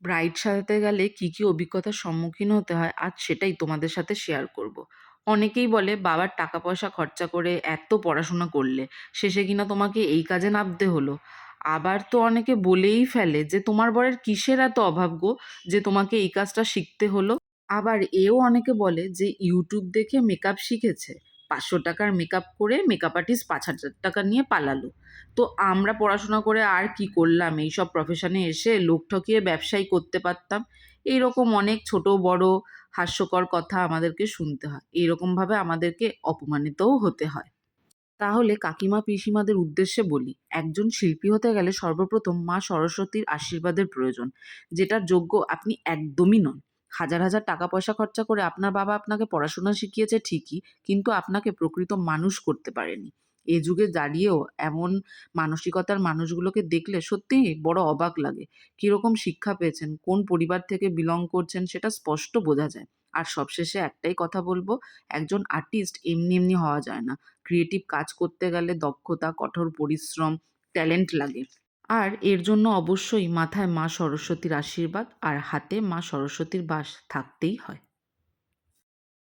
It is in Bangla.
ব্রাইড সাজাতে গেলে কি, কি অভিজ্ঞতার সম্মুখীন হতে হয় আজ সেটাই তোমাদের সাথে শেয়ার করব। অনেকেই বলে বাবার টাকা-পয়সা খরচা করে এত পড়াশোনা করলে, শেষে কিনা তোমাকে এই কাজে নামতে হলো। আবার তো অনেকে বলেই ফেলে যে তোমার বরের কিসের এত অভাব গো যে তোমাকে এই কাজটা শিখতে হলো? আবার এও অনেকে বলে যে YouTube দেখে মেকআপ শিখেছে। ৳৫০০ র মেকআপ করে মেকআপ আর্টিস্ট ৳৫,০০০ নিয়ে পালালো। তো আমরা পড়াশোনা করে আর কি করলাম? এইসব প্রফেশনে এসে লোক ঠকিয়ে ব্যবসাই করতে পারতাম। এইরকম অনেক ছোট বড় হাস্যকর কথা আমাদেরকে শুনতে হয়। এইরকমভাবে আমাদেরকে অপমানিতও হতে হয়। তাহলে কাকিমা পিসিমাদের উদ্দেশ্যে বলি, একজন শিল্পী হতে গেলে সর্বপ্রথম মা সরস্বতীর আশীর্বাদের প্রয়োজন, যেটার যোগ্য আপনি একদমই নন। হাজার হাজার টাকা পয়সা খরচা করে আপনার বাবা আপনাকে পড়াশোনা শিখিয়েছে ঠিকই, কিন্তু আপনাকে প্রকৃত মানুষ করতে পারেনি। এ যুগে দাঁড়িয়েও এমন মানসিকতার মানুষগুলোকে দেখলে সত্যিই বড় অবাক লাগে। কিরকম শিক্ষা পেয়েছেন, কোন পরিবার থেকে বিলং করছেন সেটা স্পষ্ট বোঝা যায়। আর সবশেষে একটাই কথা বলবো, একজন আর্টিস্ট এমনি এমনি হওয়া যায় না। ক্রিয়েটিভ কাজ করতে গেলে দক্ষতা, কঠোর পরিশ্রম, ট্যালেন্ট লাগে। আর এর জন্য অবশ্যই মাথায় মা সরস্বতীর আশীর্বাদ আর হাতে মা সরস্বতীর বাস থাকতেই হয়।